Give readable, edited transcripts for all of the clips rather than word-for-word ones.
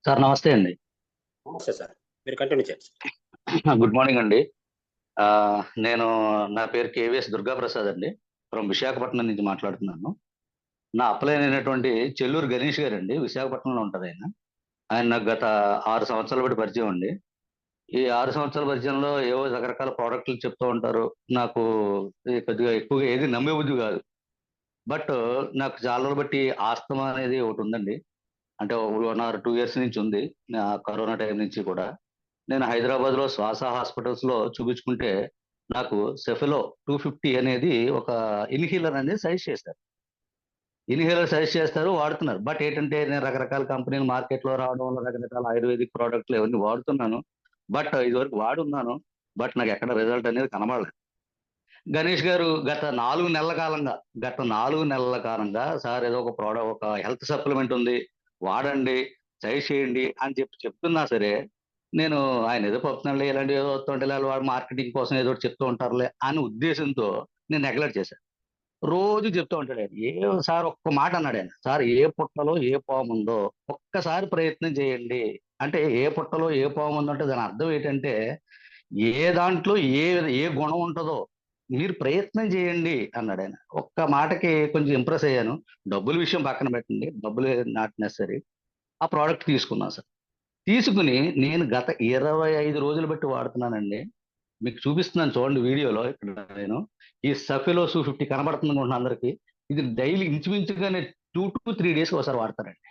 Sir నమస్తే అండి. నమస్తే సార్. మీరు కంటిన్యూ చేయండి సార్. గుడ్ మార్నింగ్ అండి. నేను నా పేరు కేవీఎస్ దుర్గాప్రసాద్ అండి. ఫ్రమ్ విశాఖపట్నం నుంచి మాట్లాడుతున్నాను. నా అప్లైన్ అయినటువంటి చెల్లూరు గణేష్ గారండి. విశాఖపట్నంలో ఉంటారాయన. ఆయన నాకు గత 6 సంవత్సరాల బట్టి పరిచయం అండి. ఈ 6 సంవత్సరాల పరిచయంలో ఏవో రకరకాల ప్రొడక్ట్‌లు చెప్తూ ఉంటారు. నాకు కొద్దిగా ఎక్కువగా ఏది నమ్మేబుద్ధి కాదు. బట్ నాకు చాలా రోజులు బట్టి ఆస్తమా అనేది ఒకటుందండి. అంటే 1 ఆర్ 2 ఇయర్స్ నుంచి ఉంది. కరోనా టైం నుంచి కూడా. నేను హైదరాబాద్‌లో శ్వాస హాస్పిటల్స్‌లో చూపించుకుంటే, నాకు సెఫెలో 250 అనేది ఒక ఇన్‌హేలర్ అనేది సజెస్ట్ చేశారు. ఇన్‌హేలర్ సజెస్ట్ చేస్తారు, వాడుతున్నారు. బట్ ఏంటంటే నేను రకరకాల కంపెనీలు మార్కెట్‌లో రావడం వల్ల రకరకాల ఆయుర్వేదిక్ ప్రొడక్ట్‌లు ఇవన్నీ వాడుతున్నాను. బట్ ఇదివరకు వాడున్నాను. బట్ నాకెక్కడ రిజల్ట్ అనేది కనబడలేదు. గణేష్ గారు గత 4 నెలల కాలంగా సార్ ఏదో ఒక హెల్త్ సప్లిమెంట్ ఉంది. వాడండి, సజెస్ట్ చేయండి అని చెప్తున్నా సరే, నేను ఆయన ఏదో చెప్తున్నాడులే ఇలాంటివి ఏదో వస్తుంటాయిలే వాడు మార్కెటింగ్ కోసం ఏదో ఒకటి చెప్తూ ఉంటారులే అనే ఉద్దేశంతో నేను నెగ్లెక్ట్ చేశాను. రోజు చెప్తూ ఉంటాడు ఆయన. సార్ ఒక్క మాట అన్నాడాయన. "సార్ ఏ పుట్టలో ఏ పాముందో ఒక్కసారి ప్రయత్నం చేయండి." అంటే ఏ పుట్టలో ఏ పాముందంటే దాని అర్థం ఏంటంటే, ఏ దాంట్లో ఏ ఏ గుణం ఉంటదో మీరు ప్రయత్నం చేయండి అన్నాడాయన. ఒక్క మాటకి కొంచెం ఇంప్రెస్ అయ్యాను. డబ్బుల విషయం పక్కన పెట్టండి. డబ్బులు నాట్ నెసెసరీ. ఆ ప్రొడక్ట్ తీసుకున్నాను సార్. తీసుకొని నేను గత 25 రోజులు బట్టి వాడుతున్నానండి. మీకు చూపిస్తున్నాను చూడండి వీడియోలో ఇక్కడ నేను. ఈ సఫెలో 250 కనబడుతుందనుకుంటున్నా అందరికి. ఇది డైలీ ఇంచుమించుగా నేను 2-3 డేస్‌కి ఒకసారి వాడతానండి.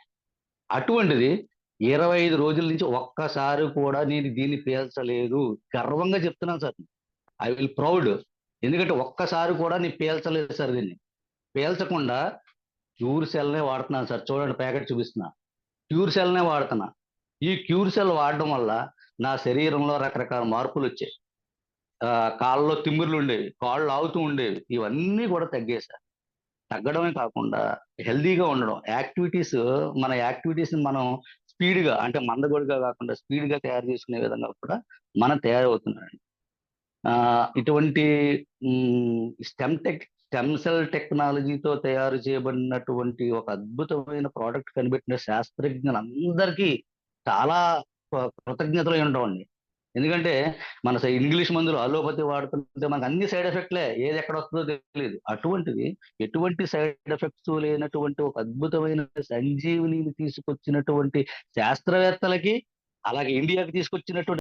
అటువంటిది 25 రోజుల నుంచి ఒక్కసారి కూడా నేను దీన్ని పీల్చలేదు. గర్వంగా చెప్తున్నాను సార్. I will proud. ఎందుకంటే ఒక్కసారి కూడా నేను పీల్చలేదు సార్ దీన్ని. పీల్చకుండా క్యూర్ సెల్‌నే వాడుతున్నాను సార్. చూడండి ప్యాకెట్ చూపిస్తున్నా. క్యూర్ సెల్‌నే వాడుతున్నా. ఈ క్యూర్ సెల్ వాడడం వల్ల నా శరీరంలో రకరకాల మార్పులొచ్చాయి. కాళ్ళలో తిమ్మిర్లుండేవి. కాళ్ళు లాగుతూ ఉండేవి. ఇవన్నీ కూడా తగ్గాయి సార్. తగ్గడమే కాకుండా హెల్తీగా ఉండడం. మన యాక్టివిటీస్‌ని మనం స్పీడ్‌గా అంటే మందకొడిగా కాకుండా స్పీడ్‌గా తయారు చేసుకునే విధంగా కూడా మనం తయారవుతున్నామండి. ఇటువంటి స్టెమ్ సెల్ టెక్నాలజీతో తయారు చేయబడినటువంటి ఒక అద్భుతమైన ప్రొడక్ట్ కనిపెట్టిన శాస్త్రజ్ఞులందరికీ చాలా కృతజ్ఞతలై ఉంటామండి. ఎందుకంటే ఇంగ్లీష్ మందులు అలోపతి వాడుతుంటే మనకు అన్ని సైడ్ ఎఫెక్ట్‌లే. ఏది ఎక్కడ వస్తుందో తెలీదు. అటువంటిది ఎటువంటి సైడ్ ఎఫెక్ట్స్ లేనటువంటి ఒక అద్భుతమైన సంజీవనిని తీసుకొచ్చినటువంటి శాస్త్రవేత్తలకి, అలాగే ఇండియాకి తీసుకొచ్చినటువంటి